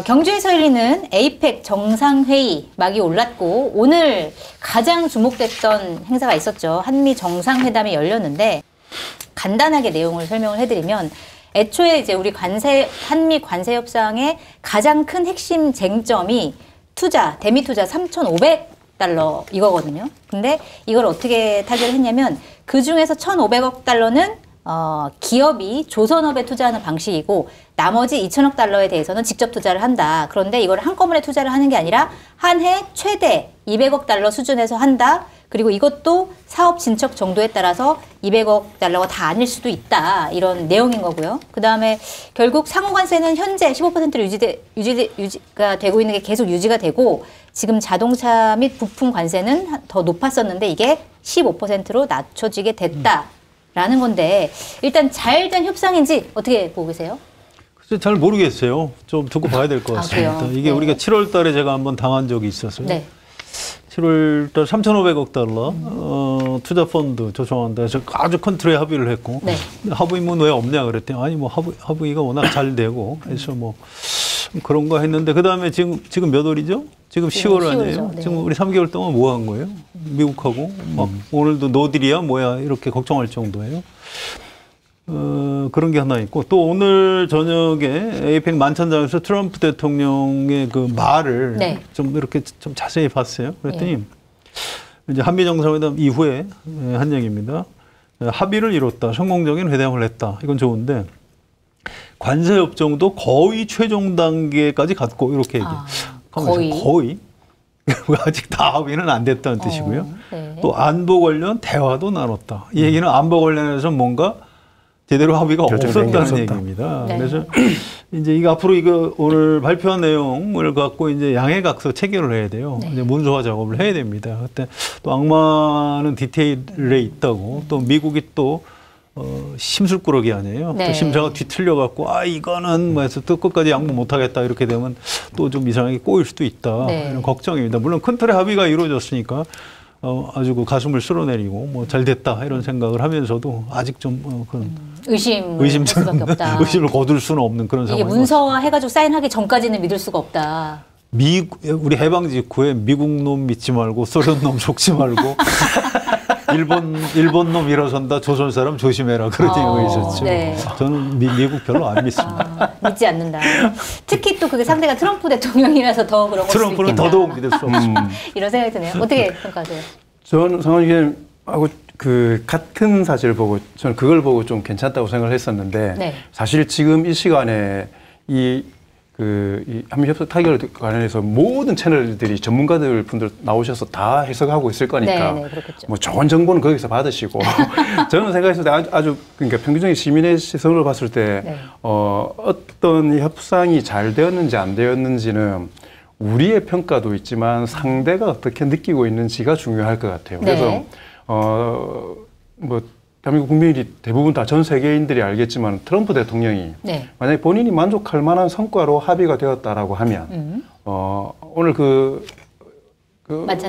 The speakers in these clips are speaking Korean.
경주에서 열리는 에이펙 정상회의 막이 올랐고 오늘 가장 주목됐던 행사가 있었죠. 한미 정상회담이 열렸는데 간단하게 내용을 설명을 해드리면 애초에 이제 우리 한미 관세 협상의 가장 큰 핵심 쟁점이 대미 투자 3,500달러 이거거든요. 근데 이걸 어떻게 타결을 했냐면 그 중에서 1,500억 달러는 기업이 조선업에 투자하는 방식이고 나머지 2천억 달러에 대해서는 직접 투자를 한다. 그런데 이걸 한꺼번에 투자를 하는 게 아니라 한 해 최대 200억 달러 수준에서 한다. 그리고 이것도 사업 진척 정도에 따라서 200억 달러가 다 아닐 수도 있다. 이런 내용인 거고요. 그 다음에 결국 상호관세는 현재 15%로 유지가 되고 있는 게 계속 유지가 되고 지금 자동차 및 부품 관세는 더 높았었는데 이게 15%로 낮춰지게 됐다. 라는 건데 일단 잘된 협상인지 어떻게 보고 계세요? 글쎄 잘 모르겠어요. 좀 두고 봐야 될 것 같습니다. 이게 우리가 7월 달에 제가 한번 당한 적이 있었어요. 7월 달 3,500억 달러 투자 펀드 조성한다 해서 아주 큰 틀에 합의를 했고 합의문 왜 없냐 그랬더니 아니 뭐 합의가 워낙 잘 되고 해서 뭐 그런 거 했는데 그다음에 지금 몇 월이죠? 지금 10월 아니에요? 지금 우리 3개월 동안 뭐 한 거예요? 미국하고 막 오늘도 노딜이야 뭐야 이렇게 걱정할 정도예요. 그런 게 하나 있고 또 오늘 저녁에 에이펙 만찬장에서 트럼프 대통령의 그 말을 좀 이렇게 좀 자세히 봤어요. 그랬더니 이제 한미 정상회담 이후에 한 얘기입니다. 합의를 이뤘다. 성공적인 회담을 했다. 이건 좋은데 관세 협정도 거의 최종 단계까지 갔고 이렇게 얘기해요. 거의? 아직 다 합의는 안 됐다는 뜻이고요. 또 안보 관련 대화도 나눴다. 이 얘기는 안보 관련해서 뭔가 제대로 합의가 없었다는 얘기입니다. 그래서 이제 이거 앞으로 이거 오늘 발표한 내용을 갖고 이제 양해각서 체결을 해야 돼요. 이제 문서화 작업을 해야 됩니다. 그때 또 악마는 디테일에 있다고 또 미국이 또 심술꾸러기 아니에요. 또 심사가 뒤틀려갖고 이거는 뭐 해서 또 끝까지 양보 못하겠다 이렇게 되면 또 좀 이상하게 꼬일 수도 있다 이런 걱정입니다. 물론 큰 틀의 합의가 이루어졌으니까 아주 그 가슴을 쓸어내리고 뭐 잘 됐다 이런 생각을 하면서도 아직 좀 의심스럽게 없다. 의심을 거둘 수는 없는 그런 상황이 문서화 해가지고 사인하기 전까지는 믿을 수가 없다. 우리 해방 직후에 미국 놈 믿지 말고 소련 놈 속지 말고 일본 놈 일어선다 조선 사람 조심해라 그런 얘기가 있었죠. 저는 미국 별로 안 믿습니다. 믿지 않는다. 특히 또 그게 상대가 트럼프 대통령이라서 더 그런 걸 수도 있겠다. 트럼프는 더더욱 믿을 수 없습니다. 이런 생각이 드네요. 어떻게 평가하세요? 저는 상원님하고 그 같은 사실을 보고 저는 그걸 보고 좀 괜찮다고 생각을 했었는데 사실 지금 이 시간에 이 한미 협상 타결 관련해서 모든 채널들이 전문가들 분들 나오셔서 다 해석하고 있을 거니까 뭐 좋은 정보는 거기서 받으시고 저는 생각했을 때 아주 그러니까 평균적인 시민의 시선으로 봤을 때 어떤 협상이 잘 되었는지 안 되었는지는 우리의 평가도 있지만 상대가 어떻게 느끼고 있는지가 중요할 것 같아요. 그래서 뭐 대한민국 국민이 대부분 다 전 세계인들이 알겠지만 트럼프 대통령이 만약에 본인이 만족할 만한 성과로 합의가 되었다라고 하면 오늘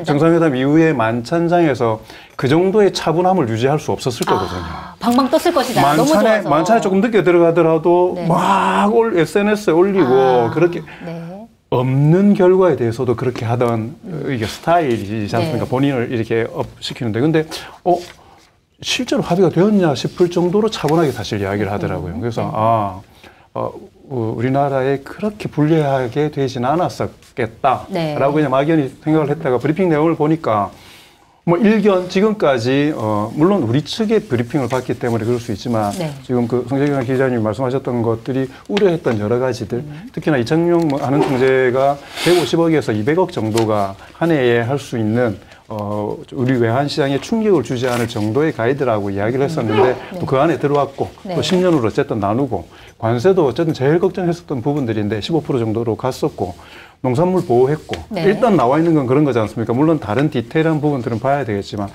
정상회담 이후에 만찬장에서 그 정도의 차분함을 유지할 수 없었을 거거든요. 방방 떴을 것이다. 너무 좋아서. 만찬에 조금 늦게 들어가더라도 막 SNS에 올리고 그렇게 없는 결과에 대해서도 그렇게 하던 이게 스타일이지 않습니까? 본인을 이렇게 업시키는데 근데 실제로 합의가 되었냐 싶을 정도로 차분하게 사실 이야기를 하더라고요. 그래서 우리나라에 그렇게 불리하게 되지는 않았었겠다라고 그냥 막연히 생각을 했다가 브리핑 내용을 보니까 뭐 지금까지 물론 우리 측의 브리핑을 받기 때문에 그럴 수 있지만 지금 그 성재경 기자님이 말씀하셨던 것들이 우려했던 여러 가지들 특히나 이창용 하는 총재가 150억에서 200억 정도가 한 해에 할 수 있는 우리 외환 시장에 충격을 주지 않을 정도의 가이드라고 이야기를 했었는데 또 그 안에 들어왔고 또 10년으로 어쨌든 나누고 관세도 어쨌든 제일 걱정했었던 부분들인데 15% 정도로 갔었고 농산물 보호했고 일단 나와 있는 건 그런 거지 않습니까? 물론 다른 디테일한 부분들은 봐야 되겠지만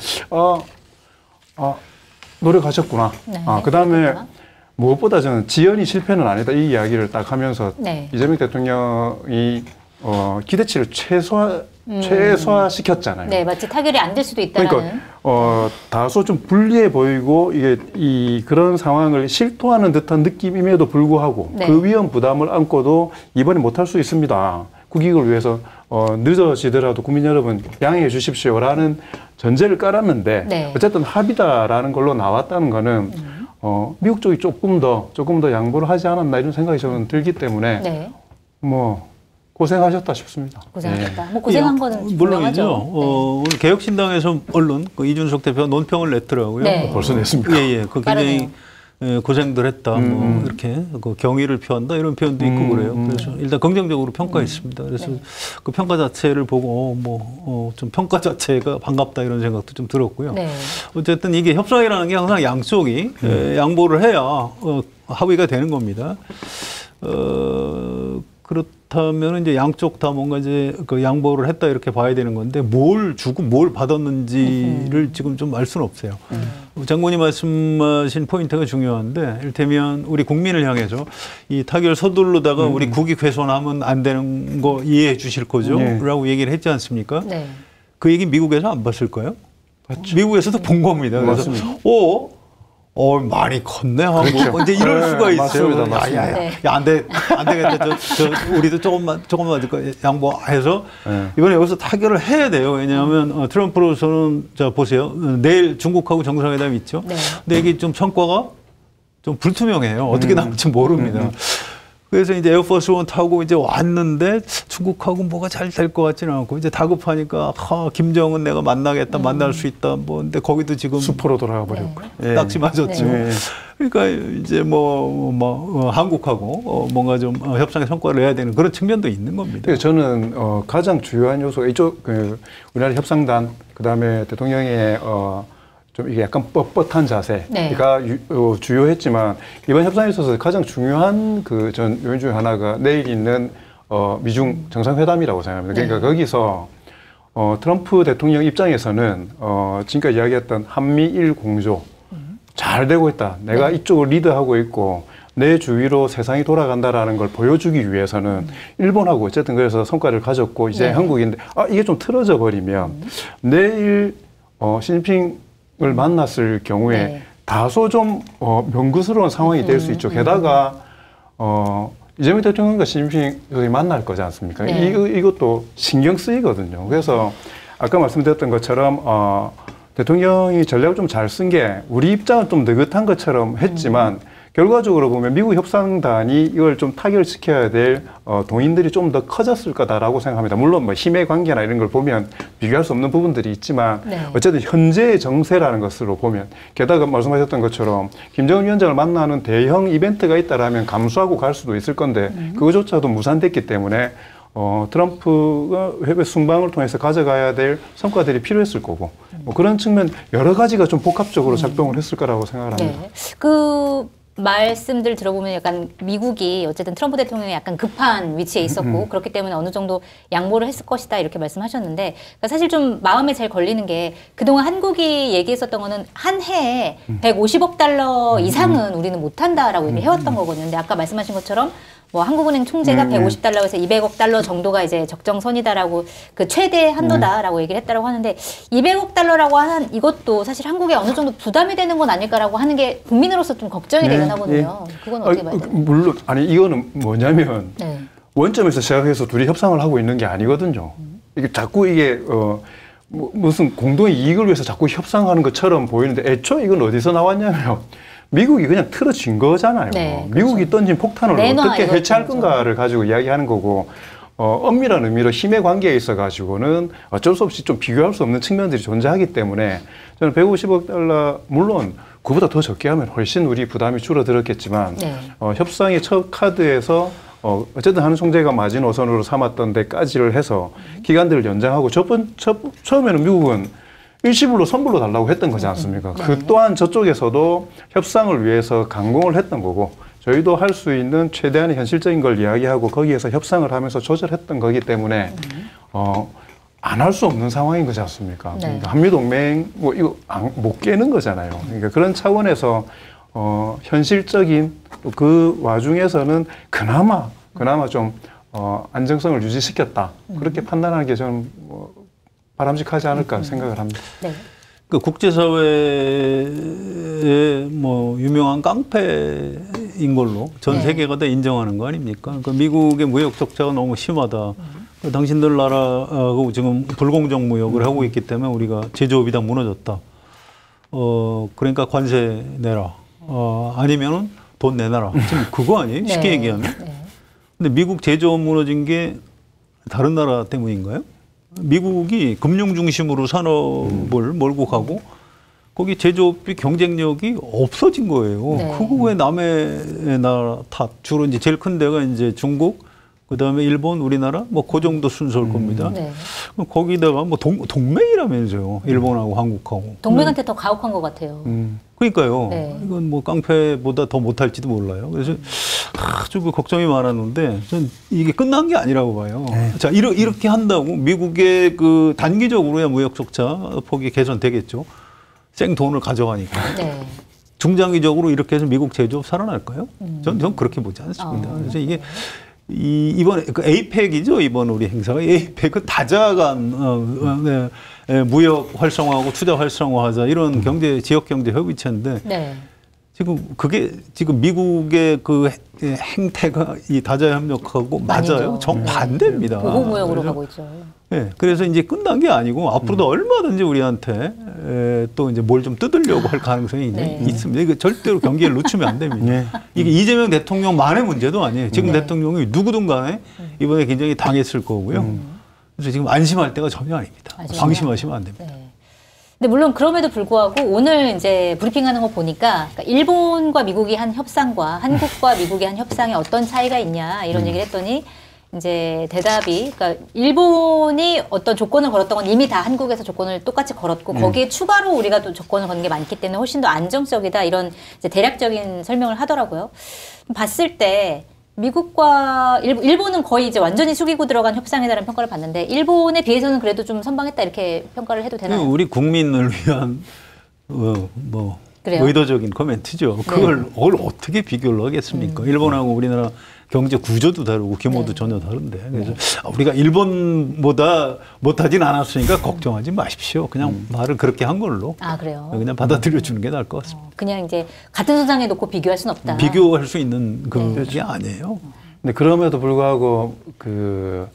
노력하셨구나. 그다음에 무엇보다 저는 지연이 실패는 아니다 이 이야기를 딱 하면서 이재명 대통령이 기대치를 최소화시켰잖아요. 마치 타결이 안 될 수도 있다라는. 그러니까 다소 좀 불리해 보이고 이게 그런 상황을 실토하는 듯한 느낌임에도 불구하고 네. 그 위험 부담을 안고도 이번에 못할 수 있습니다. 국익을 위해서 늦어지더라도 국민 여러분 양해해 주십시오라는 전제를 깔았는데 네. 어쨌든 합의다라는 걸로 나왔다는 거는 미국 쪽이 조금 더 양보를 하지 않았나 이런 생각이 저는 들기 때문에 네. 뭐 고생하셨다 싶습니다. 고생하셨다. 뭐 고생한 거는 물론이죠. 분명하죠. 오늘 개혁신당에서 언론 이준석 대표가 논평을 냈더라고요. 네. 벌써 냈습니까? 예. 그 굉장히 고생들 했다. 뭐 이렇게 그 경의를 표한다 이런 표현도 있고 그래요. 그래서 일단 긍정적으로 평가했습니다. 그래서 네. 그 평가 자체를 보고 좀 평가 자체가 반갑다 이런 생각도 좀 들었고요. 네. 어쨌든 이게 협상이라는 게 항상 양쪽이 양보를 해야 합의가 되는 겁니다. 그렇다면 이제 양쪽 다 뭔가 이제 그 양보를 했다 이렇게 봐야 되는 건데 뭘 주고 뭘 받았는지를 지금 좀 알 수는 없어요. 장관이 말씀하신 포인트가 중요한데 이를테면 우리 국민을 향해서 이 타결 서둘르다가 우리 국익 훼손하면 안 되는 거 이해해 주실 거죠? 라고 얘기를 했지 않습니까? 네. 그 얘기 미국에서 안 봤을까요? 봤죠. 미국에서도 본 겁니다. 그래서 많이 컸네 하고 그렇죠. 이제 이럴 수가 있어요. 맞습니다. 네. 안 되겠다. 우리도 조금만 양보해서 이번에 여기서 타결을 해야 돼요. 왜냐하면 트럼프로서는 자 보세요. 내일 중국하고 정상회담이 있죠. 네. 근데 이게 좀 성과가 좀 불투명해요. 어떻게 나올지 모릅니다. 그래서 이제 에어포스 원 타고 이제 왔는데 중국하고 뭐가 잘 될 것 같지는 않고 이제 다급하니까 김정은 내가 만나겠다, 만날 수 있다. 뭐 근데 거기도 지금 숲으로 돌아가 버렸고 딱지 맞았죠. 네. 그러니까 이제 한국하고 뭔가 좀 협상의 성과를 내야 되는 그런 측면도 있는 겁니다. 저는 가장 주요한 요소가 이쪽 우리나라 협상단 그다음에 대통령의 좀 이게 약간 뻣뻣한 자세가 주요했지만 이번 협상에 있어서 가장 중요한 전 요인 중에 하나가 내일 있는 미중 정상회담이라고 생각합니다. 그러니까 거기서 트럼프 대통령 입장에서는 지금까지 이야기했던 한미일 공조 잘 되고 있다. 내가 이쪽을 리드하고 있고 내 주위로 세상이 돌아간다라는 걸 보여주기 위해서는 일본하고 어쨌든 그래서 성과를 가졌고 이제 한국인데 이게 좀 틀어져 버리면 내일 시진핑 을 만났을 경우에 다소 좀 명구스러운 상황이 될 수 있죠. 게다가 이재명 대통령과 시진핑이 만날 거지 않습니까? 이것도 신경 쓰이거든요. 그래서 아까 말씀드렸던 것처럼 대통령이 전략을 좀 잘 쓴 게 우리 입장은 좀 느긋한 것처럼 했지만 결과적으로 보면 미국 협상단이 이걸 좀 타결시켜야 될 동인들이 좀 더 커졌을 거다라고 생각합니다. 물론 뭐 힘의 관계나 이런 걸 보면 비교할 수 없는 부분들이 있지만 어쨌든 현재의 정세라는 것으로 보면 게다가 말씀하셨던 것처럼 김정은 위원장을 만나는 대형 이벤트가 있다라면 감수하고 갈 수도 있을 건데 그거조차도 무산됐기 때문에 트럼프가 해외 순방을 통해서 가져가야 될 성과들이 필요했을 거고 뭐 그런 측면 여러 가지가 좀 복합적으로 작동을 했을 거라고 생각을 합니다. 그 말씀들 들어보면 약간 미국이 어쨌든 트럼프 대통령이 약간 급한 위치에 있었고 그렇기 때문에 어느 정도 양보를 했을 것이다 이렇게 말씀하셨는데 그러니까 사실 좀 마음에 잘 걸리는 게 그동안 한국이 얘기했었던 거는 한 해에 150억 달러 이상은 우리는 못한다라고 얘기해왔던 거거든요. 근데 아까 말씀하신 것처럼 뭐 한국은행 총재가 150달러에서 200억 달러 정도가 이제 적정선이다라고 그 최대 한도다라고 얘기를 했다라고 하는데 200억 달러라고 하는 이것도 사실 한국에 어느 정도 부담이 되는 건 아닐까라고 하는 게 국민으로서 좀 걱정이 되긴 하거든요. 그건 어떻게 봐야 돼요? 물론 이거는 뭐냐면 원점에서 시작해서 둘이 협상을 하고 있는 게 아니거든요. 이게 자꾸 이게 무슨 공동의 이익을 위해서 자꾸 협상하는 것처럼 보이는데 애초에 이건 어디서 나왔냐면 미국이 그냥 틀어진 거잖아요. 미국이 던진 폭탄을 어떻게 해체할 건가를 가지고 이야기하는 거고 엄밀한 의미로 힘의 관계에 있어 가지고는 어쩔 수 없이 좀 비교할 수 없는 측면들이 존재하기 때문에 저는 150억 달러 물론 그보다 더 적게 하면 훨씬 우리 부담이 줄어들었겠지만 협상의 첫 카드에서 어쨌든 한 총재가 마지노선으로 삼았던 데까지를 해서 기간들을 연장하고 처음에는 미국은 일시불로 선불로 달라고 했던 거지 않습니까? 그 또한 저쪽에서도 협상을 위해서 강공을 했던 거고 저희도 할 수 있는 최대한의 현실적인 걸 이야기하고 거기에서 협상을 하면서 조절했던 거기 때문에 안 할 수 없는 상황인 거지 않습니까? 그러니까 한미동맹 뭐 이거 못 깨는 거잖아요. 그러니까 그런 차원에서 현실적인 그 와중에서는 그나마 좀 안정성을 유지시켰다. 그렇게 판단하는 게 저는 바람직하지 않을까 생각을 합니다. 그 국제사회의 뭐 유명한 깡패인 걸로 전 세계가 다 인정하는 거 아닙니까? 그 미국의 무역 적자가 너무 심하다. 당신들 나라하고 지금 불공정 무역을 하고 있기 때문에 우리가 제조업이 다 무너졌다. 그러니까 관세 내라. 아니면은 돈 내놔라. 지금 그거 아니에요? 쉽게 얘기하면. 근데 미국 제조업 무너진 게 다른 나라 때문인가요? 미국이 금융 중심으로 산업을 몰고 가고 거기 제조업이 경쟁력이 없어진 거예요. 그거 왜 남의 나라 탓? 주로 이제 제일 큰 데가 이제 중국, 그다음에 일본, 우리나라 뭐 그 정도 순서일 겁니다. 거기다가 뭐 동맹이라면서요. 일본하고 한국하고. 동맹한테 더 가혹한 것 같아요. 그러니까요. 이건 뭐 깡패보다 더 못할지도 몰라요. 그래서 아주 그 걱정이 많았는데 전 이게 끝난 게 아니라고 봐요. 자, 이렇게 한다고 미국의 그 단기적으로야 무역 적자 폭이 개선되겠죠. 생 돈을 가져가니까. 중장기적으로 이렇게 해서 미국 제조업 살아날까요? 전 그렇게 보지 않습니다. 그래서 이게 이번에 그 에이펙이죠. 이번 우리 행사가 에이펙은 다자간 무역 활성화하고 투자 활성화하자 이런 경제 지역 경제 협의체인데 지금 미국의 그 행태가 이 다자 협력하고 맞아요. 정반대입니다. 보호무역으로 가고 있죠. 네, 그래서 이제 끝난 게 아니고 앞으로도 얼마든지 우리한테 또 이제 뭘 좀 뜯으려고 할 가능성이 있습니다. 이거 절대로 경기에 놓치면 안 됩니다. 이게 이재명 대통령만의 문제도 아니에요. 지금 대통령이 누구든 간에 이번에 굉장히 당했을 거고요. 그래서 지금 안심할 때가 전혀 아닙니다. 방심하시면 안 됩니다. 근데 물론 그럼에도 불구하고 오늘 이제 브리핑하는 거 보니까 그러니까 일본과 미국이 한 협상과 한국과 미국이 한 협상에 어떤 차이가 있냐 이런 얘기를 했더니 이제 대답이 그러니까 일본이 어떤 조건을 걸었던 건 이미 다 한국에서 조건을 똑같이 걸었고 거기에 추가로 우리가 또 조건을 거는 게 많기 때문에 훨씬 더 안정적이다 이런 이제 대략적인 설명을 하더라고요. 봤을 때 미국과 일본은 거의 이제 완전히 숙이고 들어간 협상이라는 평가를 받는데 일본에 비해서는 그래도 좀 선방했다 이렇게 평가를 해도 되나요? 우리 국민을 위한 뭐 의도적인 코멘트죠. 그걸 어떻게 비교를 하겠습니까? 일본하고 우리나라 경제 구조도 다르고 규모도 전혀 다른데 그래서 우리가 일본보다 못하진 않았으니까 걱정하지 마십시오. 그냥 말을 그렇게 한 걸로 그래요? 그냥 받아들여 주는 게 나을 것 같습니다. 그냥 이제 같은 선상에 놓고 비교할 수는 없다. 비교할 수 있는 그게 아니에요. 근데 그럼에도 불구하고 그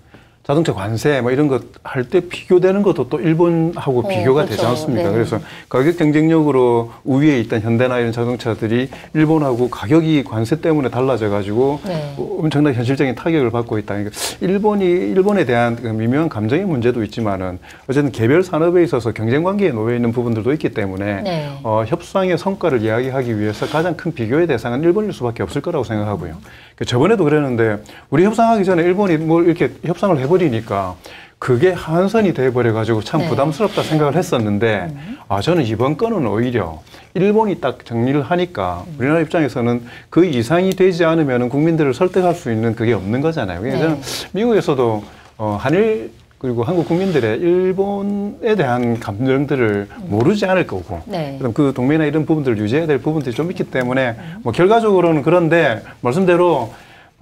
자동차 관세 뭐 이런 것 할 때 비교되는 것도 또 일본하고 비교가 되지 않습니까? 그래서 가격 경쟁력으로 우위에 있던 현대나 이런 자동차들이 일본하고 가격이 관세 때문에 달라져 가지고 엄청난 현실적인 타격을 받고 있다. 그러니까 일본에 대한 그 미묘한 감정의 문제도 있지만은 어쨌든 개별 산업에 있어서 경쟁 관계에 놓여 있는 부분들도 있기 때문에 협상의 성과를 이야기하기 위해서 가장 큰 비교의 대상은 일본일 수밖에 없을 거라고 생각하고요. 저번에도 그랬는데 우리 협상하기 전에 일본이 뭐 이렇게 협상을 해버리니까 그게 한선이 돼버려가지고 참 부담스럽다 생각을 했었는데 저는 이번 건은 오히려 일본이 딱 정리를 하니까 우리나라 입장에서는 그 이상이 되지 않으면 국민들을 설득할 수 있는 그게 없는 거잖아요. 그래서 저는 미국에서도 한일 그리고 한국 국민들의 일본에 대한 감정들을 모르지 않을 거고 그럼 그 동맹이나 이런 부분들을 유지해야 될 부분들이 좀 있기 때문에 뭐 결과적으로는 그런데 말씀대로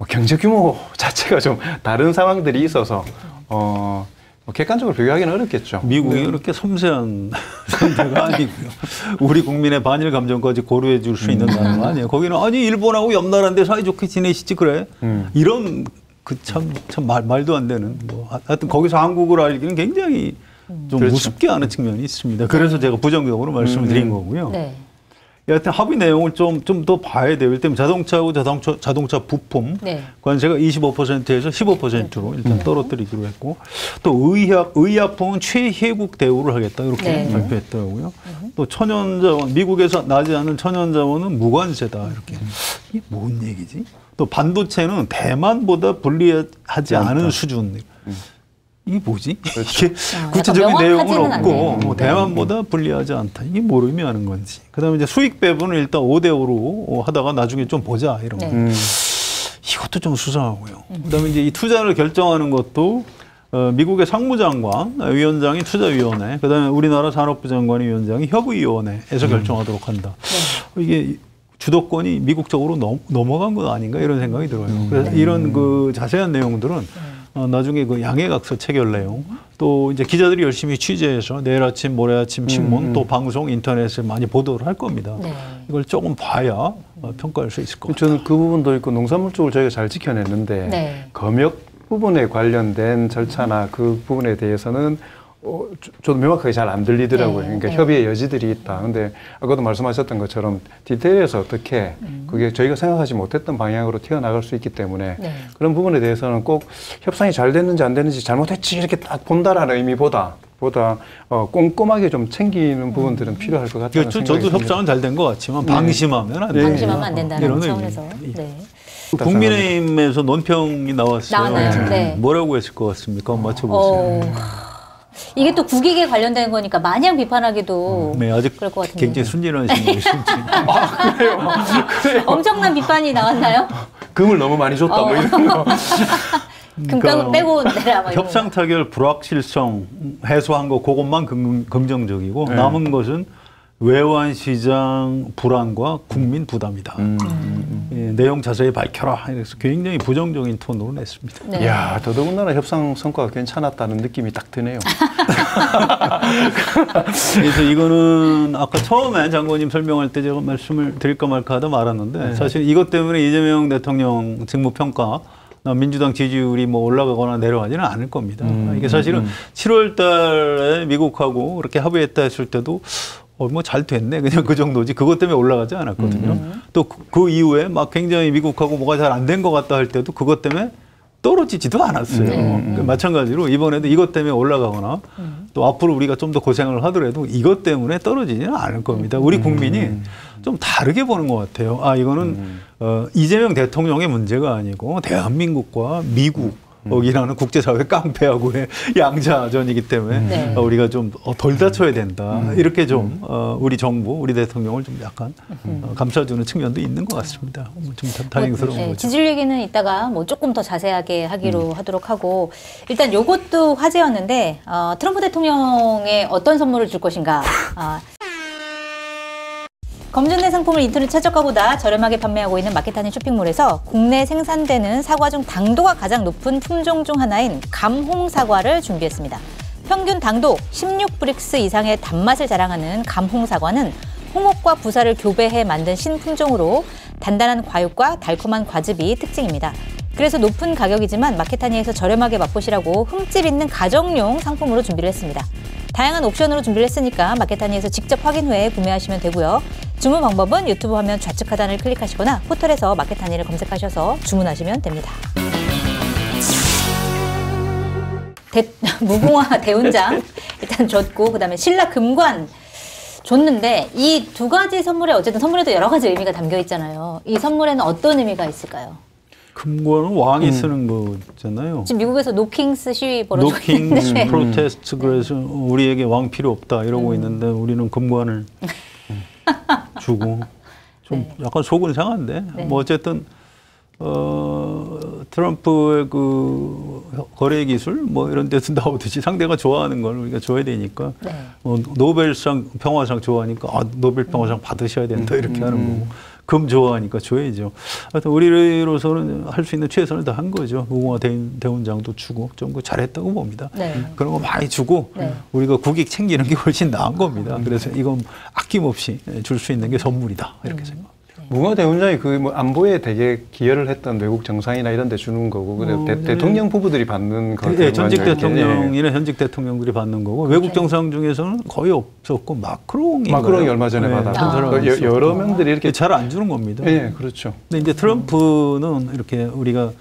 경제 규모 자체가 좀 다른 상황들이 있어서 객관적으로 비교하기는 어렵겠죠. 미국이 그렇게 섬세한 상대가 아니고요. 우리 국민의 반일 감정까지 고려해 줄 수 있는 나라가 아니에요. 거기는 아니 일본하고 옆 나라인데 사이좋게 지내시지 그래. 이런 참 말도 안 되는 하여튼 거기서 한국을 알기는 굉장히 좀 우습게 하는 측면이 있습니다. 그래서 제가 부정적으로 말씀을 드린 거고요. 여하튼 합의 내용을 좀 더 봐야 돼요. 일단 자동차하고 자동차 부품 관세가 25%에서 15%로 일단 떨어뜨리기로 했고 또 의약품은 최혜국 대우를 하겠다 이렇게 발표했더라고요. 또 천연자원 미국에서 나지 않는 천연자원은 무관세다 이렇게. 이게 뭔 얘기지? 또 반도체는 대만보다 불리하지 않은 수준. 이게 뭐지? 이게 구체적인 내용은 없고 대만보다 불리하지 않다. 이게 뭘 의미하는 건지. 그다음에 이제 수익 배분은 일단 5대5로 하다가 나중에 좀 보자 이런 거. 이것도 좀 수상하고요. 그다음에 이제 이 투자를 결정하는 것도 미국의 상무장관 위원장이 투자위원회, 그다음에 우리나라 산업부 장관이 위원장이 협의위원회에서 결정하도록 한다. 이게 주도권이 미국 쪽으로 넘어간 건 아닌가 이런 생각이 들어요. 그래서 이런 그 자세한 내용들은 나중에 그 양해각서 체결 내용, 또 이제 기자들이 열심히 취재해서 내일 아침, 모레 아침 신문, 또 방송, 인터넷에 많이 보도를 할 겁니다. 네. 이걸 조금 봐야 평가할 수 있을 것 같아요. 저는 그 부분도 있고 농산물 쪽을 저희가 잘 지켜냈는데 네. 검역 부분에 관련된 절차나 그 부분에 대해서는 저도 명확하게 잘 안 들리더라고요. 네, 그러니까 네. 협의의 여지들이 있다. 근데 아까도 말씀하셨던 것처럼 디테일에서 어떻게 그게 저희가 생각하지 못했던 방향으로 튀어나갈 수 있기 때문에 네. 그런 부분에 대해서는 꼭 협상이 잘 됐는지 안 됐는지 잘못했지 이렇게 딱 본다라는 의미보다 꼼꼼하게 좀 챙기는 부분들은 필요할 것 같다는 생각이 저도 협상은 잘 된 것 같지만 방심하면 안 된다. 방심하면 안 된다는 차원에서. 네. 국민의힘에서 논평이 나왔어요. 나왔나요? 네. 뭐라고 했을 것 같습니까? 한번 맞춰보세요. 이게 또 국익에 관련된 거니까 마냥 비판하기도 네, 아직 그럴 것 같은데. 굉장히 순진하신 분이신지. 그래요? 엄청난 비판이 나왔나요? 금을 너무 많이 줬다 뭐 이런 거. 금값을 빼고 내라. 뭐 협상 타결 불확실성 해소한 거 그것만 긍정적이고 네. 남은 것은 외환 시장 불안과 국민 부담이다. 예, 내용 자세히 밝혀라. 그래서 굉장히 부정적인 톤으로 냈습니다. 네. 이야, 더더군다나 협상 성과가 괜찮았다는 느낌이 딱 드네요. 그래서 이거는 아까 처음에 장관님 설명할 때 제가 말씀을 드릴까 말까 하다 말았는데 네. 사실 이것 때문에 이재명 대통령 직무평가 민주당 지지율이 뭐 올라가거나 내려가지는 않을 겁니다. 이게 사실은 7월 달에 미국하고 그렇게 합의했다 했을 때도 뭐 잘 됐네. 그냥 그 정도지. 그것 때문에 올라가지 않았거든요. 또 그 이후에 막 굉장히 미국하고 뭐가 잘 안 된 것 같다 할 때도 그것 때문에 떨어지지도 않았어요. 그러니까 마찬가지로 이번에도 이것 때문에 올라가거나 또 앞으로 우리가 좀 더 고생을 하더라도 이것 때문에 떨어지지는 않을 겁니다. 우리 국민이 좀 다르게 보는 것 같아요. 아, 이거는 이재명 대통령의 문제가 아니고 대한민국과 미국 이라는 국제사회 깡패하고의 양자전이기 때문에 네. 우리가 좀 덜 다쳐야 된다. 이렇게 좀 우리 정부, 우리 대통령을 좀 약간 감싸주는 측면도 있는 것 같습니다. 좀 다행스러운 거죠. 지지율 얘기는 이따가 뭐 조금 더 자세하게 하기로 하도록 하고 일단 요것도 화제였는데 트럼프 대통령에 어떤 선물을 줄 것인가. 검증된 상품을 인터넷 최저가보다 저렴하게 판매하고 있는 마켓하니 쇼핑몰에서 국내 생산되는 사과 중 당도가 가장 높은 품종 중 하나인 감홍 사과를 준비했습니다. 평균 당도 16브릭스 이상의 단맛을 자랑하는 감홍 사과는 홍옥과 부사를 교배해 만든 신품종으로 단단한 과육과 달콤한 과즙이 특징입니다. 그래서 높은 가격이지만 마켓하니에서 저렴하게 맛보시라고 흠집 있는 가정용 상품으로 준비를 했습니다. 다양한 옵션으로 준비를 했으니까 마켓하니에서 직접 확인 후에 구매하시면 되고요. 주문 방법은 유튜브 화면 좌측 하단을 클릭하시거나 포털에서 마켓하니를 검색하셔서 주문하시면 됩니다. 무궁화 대훈장 일단 줬고 그다음에 신라 금관 줬는데 이 두 가지 선물에 어쨌든 선물에도 여러 가지 의미가 담겨 있잖아요. 이 선물에는 어떤 의미가 있을까요? 금관은 왕이 쓰는 거잖아요. 지금 미국에서 노킹스 시위 벌어지고 있는데. 노킹스 프로테스트 그래서 우리에게 왕 필요 없다 이러고 있는데 우리는 금관을 주고 좀 네. 약간 속은 상한데 네. 뭐 어쨌든 트럼프의 그 거래 기술 뭐 이런 데서 나오듯이 상대가 좋아하는 걸 우리가 줘야 되니까 네. 노벨상 평화상 좋아하니까 노벨 평화상 받으셔야 된다 이렇게 하는 거고 금 좋아하니까 줘야죠. 하여튼 우리로서는 할 수 있는 최선을 다한 거죠. 무궁화 대훈장도 주고 좀 잘했다고 봅니다. 네. 그런 거 많이 주고 네. 우리가 국익 챙기는 게 훨씬 나은 겁니다. 그래서 이건 아낌없이 줄 수 있는 게 선물이다 이렇게 생각합니다. 무궁화 대훈장이 그 뭐 안보에 되게 기여를 했던 외국 정상이나 이런 데 주는 거고, 대통령 부부들이 받는 거. 네, 전직 대통령이나 현직 대통령들이 받는 거고, 외국 정상 중에서는 거의 없었고, 마크롱이 얼마 전에 받았고, 여러 명들이 이렇게 잘 안 주는 겁니다. 네, 그렇죠. 근데 이제 트럼프는 이렇게 우리가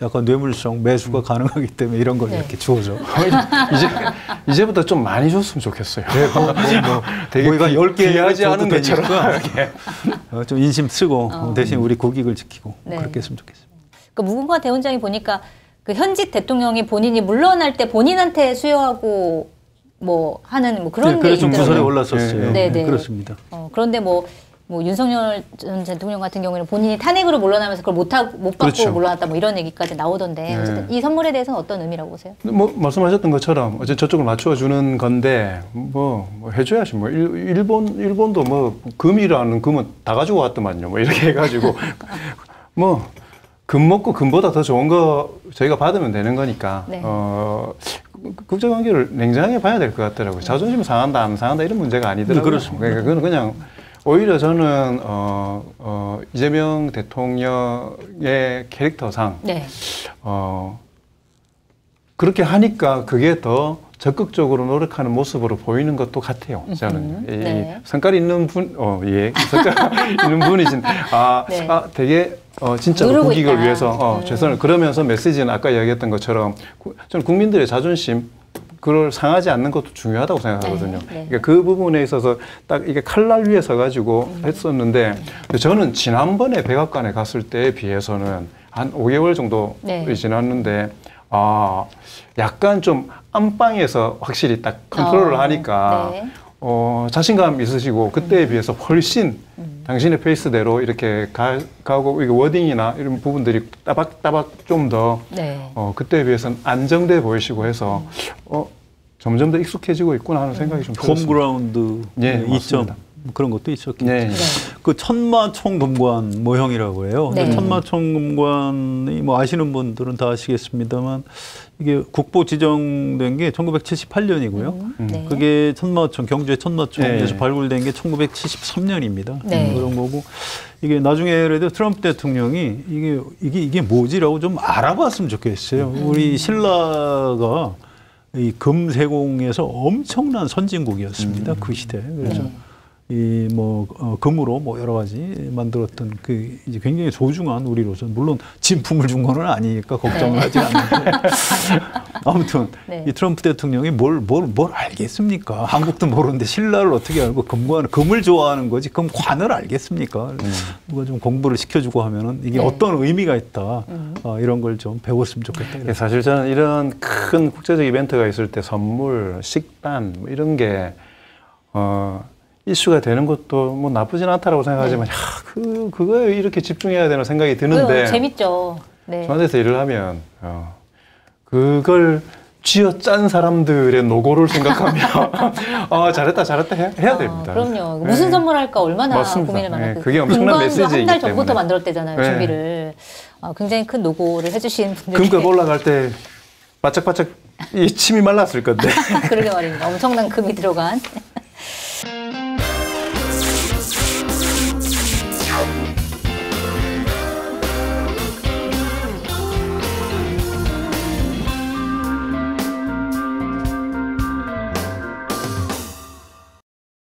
약간 뇌물성 매수가 가능하기 때문에 이런 걸 이렇게 주어져. 이제부터 좀 많이 줬으면 좋겠어요. 되게 우리가 10개 하지 않은 것처럼 좀 인심 쓰고 대신 우리 국익을 지키고 그렇게 했으면 좋겠습니다. 그 무궁화 대훈장이 보니까 그 현직 대통령이 본인이 물러날 때 본인한테 수여하고 뭐 하는 뭐 그런 게 있더라고요. 그래서 구설에 올랐었어요. 네, 그렇습니다. 그런데 뭐 윤석열 전 대통령 같은 경우에는 본인이 탄핵으로 물러나면서 그걸 못 받고 그렇죠. 물러났다 뭐 이런 얘기까지 나오던데 어쨌든 이 선물에 대해서는 어떤 의미라고 보세요? 뭐 말씀하셨던 것처럼 어쨌든 저쪽을 맞춰주는 건데 뭐 해줘야지 뭐 일본도 뭐 금이라는 금은 다 가지고 왔더만요 뭐 이렇게 해가지고 뭐 금 먹고 금보다 더 좋은 거 저희가 받으면 되는 거니까 네. 국제관계를 냉정하게 봐야 될 것 같더라고요. 자존심 상한다 안 상한다 이런 문제가 아니더라고요. 그렇습니다. 그러니까 그건 그냥 오히려 저는 이재명 대통령의 캐릭터상 네. 그렇게 하니까 그게 더 적극적으로 노력하는 모습으로 보이는 것도 같아요. 저는 네. 성깔 있는 분, 예, 성깔 있는 분이신 네. 되게 진짜로 누르고 국익을 있다. 위해서 최선을 그러면서 메시지는 아까 이야기했던 것처럼 저는 국민들의 자존심 그걸 상하지 않는 것도 중요하다고 생각하거든요. 네. 그러니까 그 부분에 있어서 딱 이게 칼날 위에 서가지고 했었는데 저는 지난번에 백악관에 갔을 때에 비해서는 한 5개월 정도 네. 지났는데 약간 좀 안방에서 확실히 딱 컨트롤을 하니까 네. 자신감 있으시고 그때에 비해서 훨씬 당신의 페이스대로 이렇게 가고 이게 워딩이나 이런 부분들이 따박따박 좀 더 네. 그때에 비해서는 안정돼 보이시고 해서 점점 더 익숙해지고 있구나 하는 생각이 좀 들었습니다. 홈그라운드 네, 이점 맞습니다. 그런 것도 있었겠죠. 네. 그 천마총검관 모형이라고 해요. 네. 천마총검관이 뭐 아시는 분들은 다 아시겠습니다만 이게 국보 지정된 게 1978년이고요. 네. 그게 천마총 경주의 천마총에서 네. 발굴된 게 1973년입니다. 네. 그런 거고 이게 나중에 예를 들어 트럼프 대통령이 이게 뭐지라고 좀 알아봤으면 좋겠어요. 우리 신라가 이 금세공에서 엄청난 선진국이었습니다. 그 시대. 그래서 이 뭐 금으로 뭐 여러 가지 만들었던 그 이제 굉장히 소중한 우리로서 물론 진품을 준 거는 아니니까 걱정을 하지 않는데 아무튼 네. 이 트럼프 대통령이 뭘 알겠습니까? 한국도 모르는데 신라를 어떻게 알고 금을 좋아하는 거지 금관을 알겠습니까? 누가 좀 공부를 시켜주고 하면은 이게 네. 어떤 의미가 있다 이런 걸 좀 배웠으면 좋겠다. 사실 저는 이런 큰 국제적 이벤트가 있을 때 선물, 식단 뭐 이런 게 이슈가 되는 것도 뭐 나쁘진 않다라고 생각하지만 그거에 이렇게 집중해야 되는 생각이 드는데 재밌죠. 네. 저한테서 일을 하면 그걸 쥐어짠 사람들의 노고를 생각하면 잘했다 해야 됩니다. 그럼요. 무슨 선물할까 얼마나 맞습니다. 고민을 많이 그게 엄청난 메시지이기 한 달 전부터 때문에. 만들었대잖아요. 네. 준비를. 굉장히 큰 노고를 해주신 분들. 금값 올라갈 때 바짝바짝 이 침이 말랐을 건데. 그러게 말입니다. 엄청난 금이 들어간.